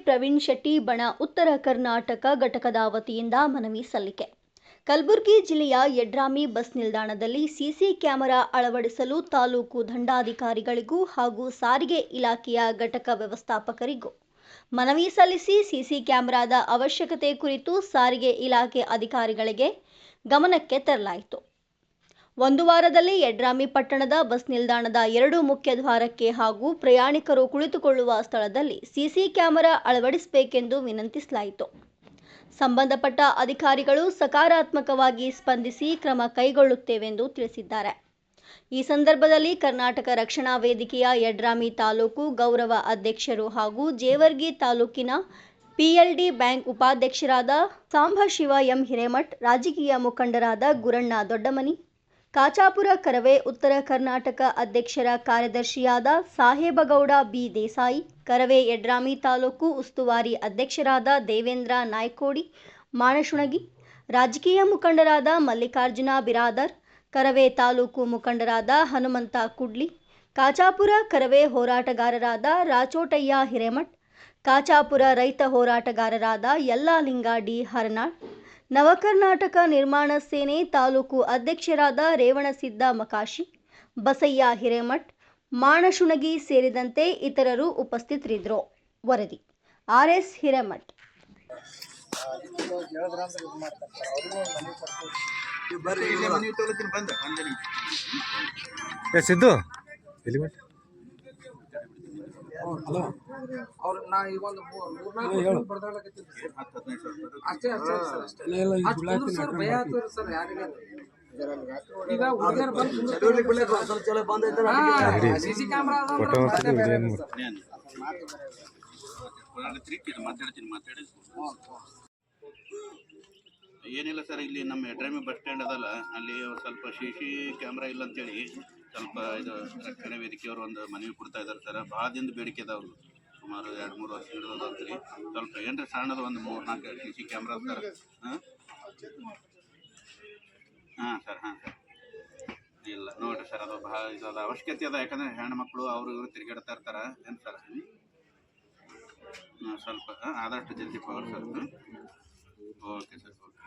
ಪ್ರವೀಣ್ ಶೆಟ್ಟಿ ಬಣ ಉತ್ತರ ಕರ್ನಾಟಕ ಘಟಕದ ವತಿಯಿಂದ ಮನವಿ ಸಲ್ಲಿಕೆ. ಕಲಬುರಗಿ ಜಿಲ್ಲೆಯ ಯಡ್ರಾಮಿ ಬಸ್ ನಿಲ್ದಾಣದಲ್ಲಿ ಸಿಸಿ ಕ್ಯಾಮೆರಾ ಅಳವಡಿಸಲು ತಾಲೂಕು ದಂಡಾಧಿಕಾರಿಗಳಿಗೂ ಹಾಗೂ ಸಾರಿಗೆ ಇಲಾಖೆಯ ಘಟಕ ವ್ಯವಸ್ಥಾಪಕರಿಗೂ ಮನವಿ ಸಲ್ಲಿಸಿ ಸಿಸಿ ಕ್ಯಾಮೆರಾದ ಅವಶ್ಯಕತೆ ಕುರಿತು ಸಾರಿಗೆ ಇಲಾಖೆ ಅಧಿಕಾರಿಗಳಿಗೆ ಗಮನಕ್ಕೆ ತರಲಾಯಿತು. ಒಂದು ವಾರದಲ್ಲಿ ಯಡ್ರಾಮಿ ಪಟ್ಟಣದ ಬಸ್ ನಿಲ್ದಾಣದ 2 ಮುಖ್ಯ ದ್ವಾರಕ್ಕೆ ಹಾಗೂ ಪ್ರಯಾಣಿಕರು ಕುಳಿತುಕೊಳ್ಳುವ ಸ್ಥಳದಲ್ಲಿ ಸಿಸಿ ಕ್ಯಾಮೆರಾ ಅಳವಡಿಸಬೇಕೆಂದು ವಿನಂತಿಸಲಾಯಿತು. ಸಂಬಂಧಪಟ್ಟ ಅಧಿಕಾರಿಗಳು ಸಕಾರಾತ್ಮಕವಾಗಿ ಸ್ಪಂದಿಸಿ ಕ್ರಮ ಕೈಗೊಳ್ಳುತ್ತೇವೆಂದು ತಿಳಿಸಿದ್ದಾರೆ. ಈ ಸಂದರ್ಭದಲ್ಲಿ ಕರ್ನಾಟಕ ರಕ್ಷಣಾ ವೇದಿಕೆಯ ಯಡ್ರಾಮಿ ತಾಲೂಕು ಗೌರವ ಅಧ್ಯಕ್ಷರು ಹಾಗೂ ಜೇವರ್ಗಿ ತಾಲೂಕಿನ ಪಿಎಲ್ಡಿ ಬ್ಯಾಂಕ್ ಉಪಾಧ್ಯಕ್ಷರಾದ ಸಾಂಬಶಿವ ಎಂ ಹಿರೇಮಠ್, ರಾಜಕೀಯ ಮುಖಂಡರಾದ ಗುರಣ್ಣ ದೊಡ್ಡಮನಿ, ಕಾಚಾಪುರ ಕರವೇ ಉತ್ತರ ಕರ್ನಾಟಕ ಅಧ್ಯಕ್ಷರ ಕಾರ್ಯದರ್ಶಿಯಾದ ಸಾಹೇಬಗೌಡ ಬಿ ದೇಸಾಯಿ, ಕರವೇ ಯಡ್ರಾಮಿ ತಾಲೂಕು ಉಸ್ತುವಾರಿ ಅಧ್ಯಕ್ಷರಾದ ದೇವೇಂದ್ರ ನಾಯ್ಕೋಡಿ ಮಾಣಶುಣಗಿ, ರಾಜಕೀಯ ಮುಖಂಡರಾದ ಮಲ್ಲಿಕಾರ್ಜುನ ಬಿರಾದರ್, ಕರವೇ ತಾಲೂಕು ಮುಖಂಡರಾದ ಹನುಮಂತ ಕುಡ್ಲಿ, ಕಾಚಾಪುರ ಕರವೇ ಹೋರಾಟಗಾರರಾದ ರಾಚೋಟಯ್ಯ ಹಿರೇಮಠ್, ಕಾಚಾಪುರ ರೈತ ಹೋರಾಟಗಾರರಾದ ಯಲ್ಲಾಲಿಂಗ ಡಿ ಹರನಾಳ್, ನವಕರ್ನಾಟಕ ನಿರ್ಮಾಣ ಸೇನೆ ತಾಲೂಕು ಅಧ್ಯಕ್ಷರಾದ ರೇವಣಸಿದ್ದ ಮಕಾಶಿ, ಬಸಯ್ಯ ಹಿರೇಮಠ್, ಮಾಣಶುಣಗಿ ಸೇರಿದಂತೆ ಇತರರು ಉಪಸ್ಥಿತರಿದ್ದರು. ವರದಿ ಆರ್.ಎಸ್. ಹಿರೇಮಠ್. ಸಿದ್ದು ಹಲೋ ಅವ್ರು ನಾ ಈಗ ಒಂದು ಅಷ್ಟೇ ಭಯ ಆಗ್ತದೆ ಸರ್. ಯಾರಿಗೆ ಈಗ ಹುಡುಗಿಯರು ಬಂದು ಸಿಸಿ ಕ್ಯಾಮ್ರಾ ಏನಿಲ್ಲ ಸರ್, ಇಲ್ಲಿ ನಮ್ಮ ಯಡ್ರಾಮಿ ಬಸ್ ಸ್ಟ್ಯಾಂಡ್ ಅದಲ್ಲ, ಅಲ್ಲಿ ಸ್ವಲ್ಪ ಸಿಸಿ ಕ್ಯಾಮ್ರಾ ಇಲ್ಲ ಅಂತೇಳಿ ಸ್ವಲ್ಪ ಇದು ರಕ್ಷಣಾ ವೇದಿಕೆಯವರು ಒಂದು ಮನವಿ ಕೊಡ್ತಾ ಇದ್ದಾರೆ ಸರ್. ಭಾಳ ದಿನದ ಬೇಡಿಕೆ ಅದಾವ್ರು, ಸುಮಾರು 2-3 ವರ್ಷ ಹಿಡಿದದ್ರಿ. ಸ್ವಲ್ಪ ಏನ್ರಿ ಸಣ್ಣದು ಒಂದು 3-4 ಸಿಸಿ ಕ್ಯಾಮ್ರಾ ಸರ್. ಹಾಂ ಸರ್ ಇಲ್ಲ ನೋಡಿರಿ ಸರ್, ಅದು ಭಾಳ ಇದು ಅವಶ್ಯಕತೆ ಅದ. ಯಾಕಂದರೆ ಹೆಣ್ಮಕ್ಳು ಅವರು ಇವರು ತಿರುಗಾಡ್ತಾ ಇರ್ತಾರೆ ಏನು ಸರ್. ಸ್ವಲ್ಪ ಆದಷ್ಟು ಜಲ್ದಿ power sir. Okay sir, okay,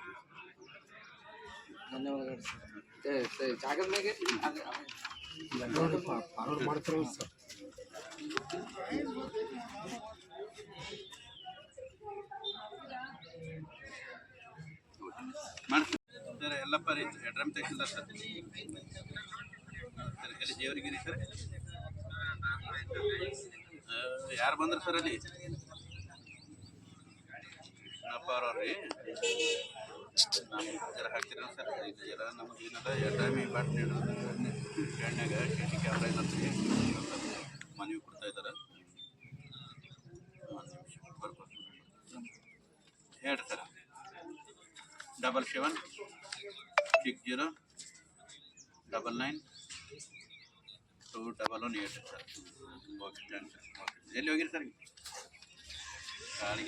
ಧನ್ಯವಾದಗಳು ಸರ್. ಜಾಗದ ಮೇಲೆ ಮಾಡ್ತಾರೆ ಸರ್. ಸರ್ ಎಲ್ಲಪ್ಪ ರೀ ಯಡ್ರಾಮಿ ತಹಸೀಲ್ದಾರ್ ಸರ್. ಎಲ್ಲಿ ಜೇವರ್ಗಿರಿ ಸರ್? ಯಾರು ಬಂದ್ರು ಸರ್ ಅಲ್ಲಿ? ಅಪ್ಪ ಅವ್ರಿ ನಮ್ಮ ಜರ ಹಾಕ್ತಿರ ಸರ್. ಇದು ಜರ ನಮಗೆ ಏನದ ಯಡ್ರಾಮಿ ಬಸ್ ಸ್ಟ್ಯಾಂಡ್ನಾಗ ಸಿಸಿ ಕ್ಯಾಮ್ರಾ ಇಲ್ಲಂತ್ರಿ, ಮನವಿ ಕೊಡ್ತಾ ಇದ್ದಾರೆ. ಹೇಳ್ರಿ sir. 7760992118 sir. Okay, thanks sir. Okay, ಎಲ್ಲಿ ಹೋಗಿರಿ ಸರ್? ಕಾಳಿಗೆ